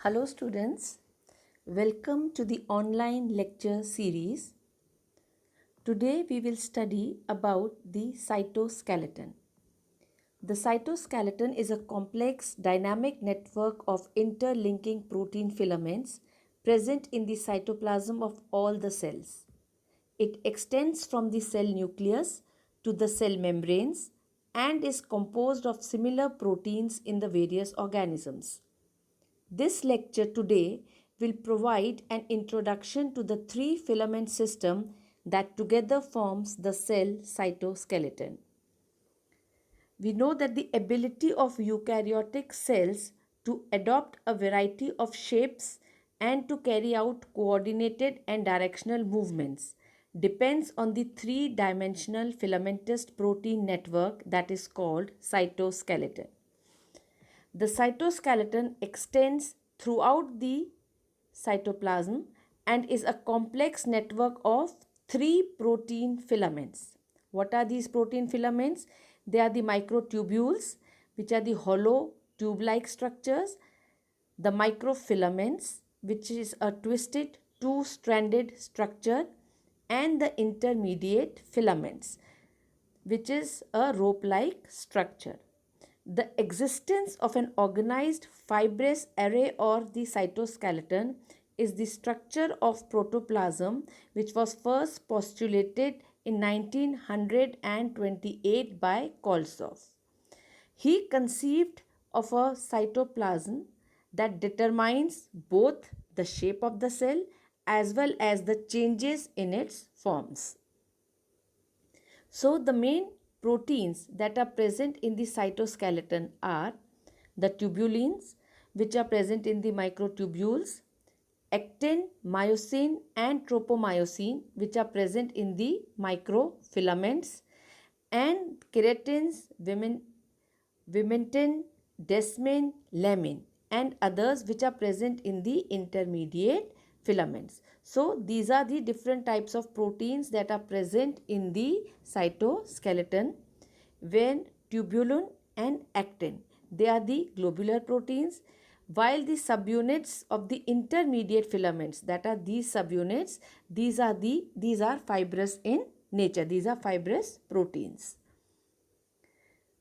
Hello students, welcome to the online lecture series. Today we will study about the cytoskeleton. The cytoskeleton is a complex dynamic network of interlinking protein filaments present in the cytoplasm of all the cells. It extends from the cell nucleus to the cell membranes and is composed of similar proteins in the various organisms. This lecture today will provide an introduction to the three filament system that together forms the cell cytoskeleton. We know that the ability of eukaryotic cells to adopt a variety of shapes and to carry out coordinated and directional movements depends on the three-dimensional filamentous protein network that is called cytoskeleton. The cytoskeleton extends throughout the cytoplasm and is a complex network of three protein filaments. What are these protein filaments? They are the microtubules, which are the hollow tube-like structures, the microfilaments, which is a twisted two-stranded structure, and the intermediate filaments, which is a rope-like structure. The existence of an organized fibrous array or the cytoskeleton is the structure of protoplasm which was first postulated in 1928 by Koltsov. He conceived of a cytoplasm that determines both the shape of the cell as well as the changes in its forms. So, the main proteins that are present in the cytoskeleton are the tubulins, which are present in the microtubules, actin, myosin, and tropomyosin, which are present in the microfilaments, and keratins, vimentin, desmin, lamin, and others which are present in the intermediate filaments. So these are the different types of proteins that are present in the cytoskeleton. When tubulin and actin, they are the globular proteins, while the subunits of the intermediate filaments, that are these subunits, these are fibrous in nature. These are fibrous proteins.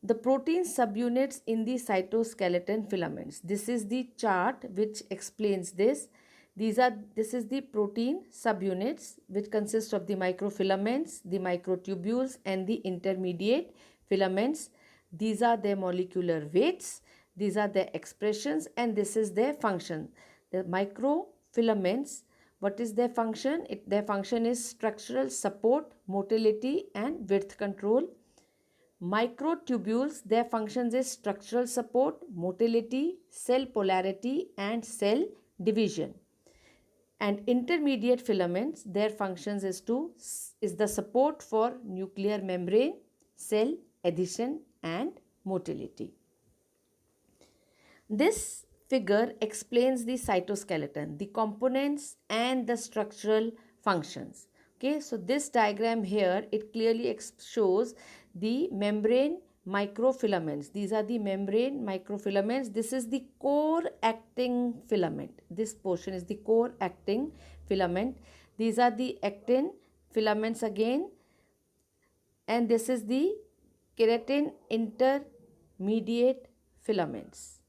The protein subunits in the cytoskeleton filaments. This is the chart which explains this. This is the protein subunits which consist of the microfilaments, the microtubules, and the intermediate filaments. These are their molecular weights, these are their expressions, and this is their function. The microfilaments, what is their function? Their function is structural support, motility, and width control. Microtubules, their functions is structural support, motility, cell polarity, and cell division. And intermediate filaments, their functions is the support for nuclear membrane, cell adhesion, and motility. This figure explains the cytoskeleton, the components and the structural functions. Okay, so this diagram here, it clearly shows the membrane microfilaments. These are the membrane microfilaments. This is the core acting filament. This portion is the core acting filament. These are the actin filaments again. And this is the keratin intermediate filaments.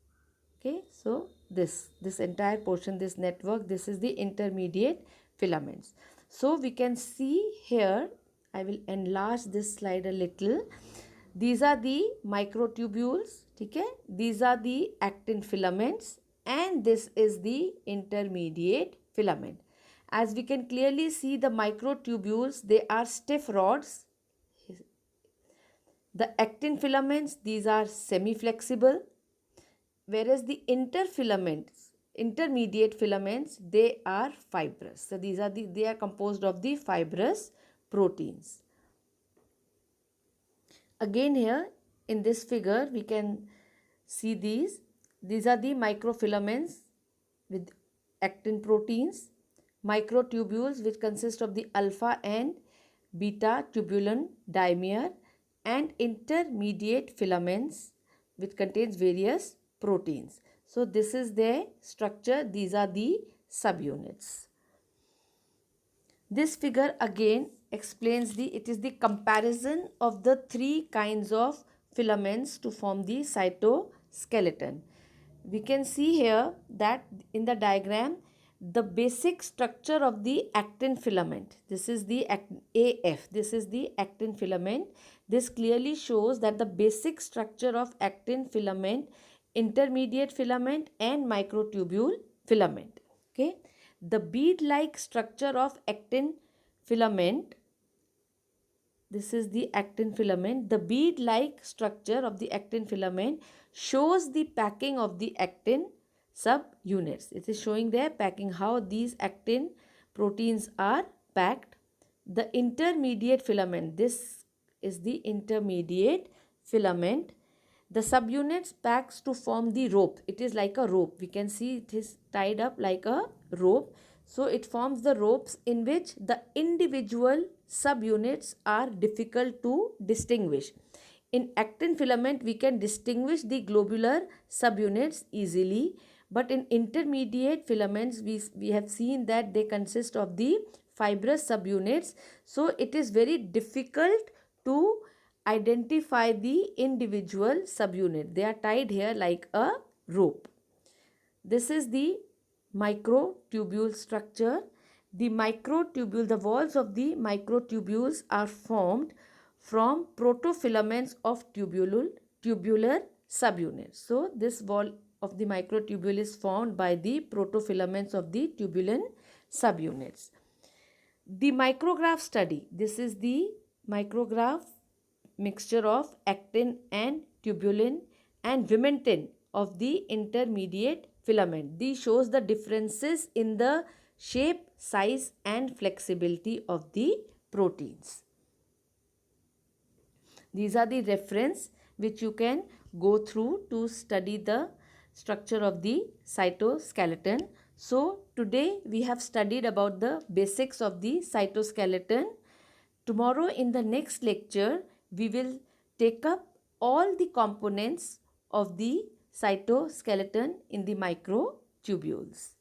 Okay, so this entire portion, this network, this is the intermediate filaments. So we can see here, I will enlarge this slide a little. These are the microtubules, okay? These are the actin filaments, and this is the intermediate filament. As we can clearly see, the microtubules, they are stiff rods. The actin filaments, these are semi-flexible, whereas the intermediate filaments, they are fibrous. So they are composed of the fibrous proteins. Again here in this figure we can see these are the microfilaments with actin proteins, microtubules which consist of the alpha and beta tubulin dimer, and intermediate filaments which contains various proteins. So this is their structure. These are the subunits. This figure again explains it is the comparison of the three kinds of filaments to form the cytoskeleton. We can see here that in the diagram, the basic structure of the actin filament, this is the AF, this is the actin filament. This clearly shows that the basic structure of actin filament, intermediate filament and microtubule filament. Okay, the bead-like structure of actin filament, this is the actin filament. The bead-like structure of the actin filament shows the packing of the actin subunits. It is showing their packing, how these actin proteins are packed. The intermediate filament, this is the intermediate filament. The subunits packs to form the rope. It is like a rope. We can see it is tied up like a rope. So it forms the ropes in which the individual subunits are difficult to distinguish. In actin filament, we can distinguish the globular subunits easily, but in intermediate filaments, we have seen that they consist of the fibrous subunits. So it is very difficult to identify the individual subunit. They are tied here like a rope. This is the microtubule structure. The walls of the microtubules are formed from protofilaments of tubular subunits. So this wall of the microtubule is formed by the protofilaments of the tubular subunits. The micrograph study, this is the micrograph mixture of actin and tubulin and vimentin of the intermediate filament. These shows the differences in the shape, size and flexibility of the proteins. These are the reference which you can go through to study the structure of the cytoskeleton. So today we have studied about the basics of the cytoskeleton. Tomorrow in the next lecture we will take up all the components of the cytoskeleton in the microtubules.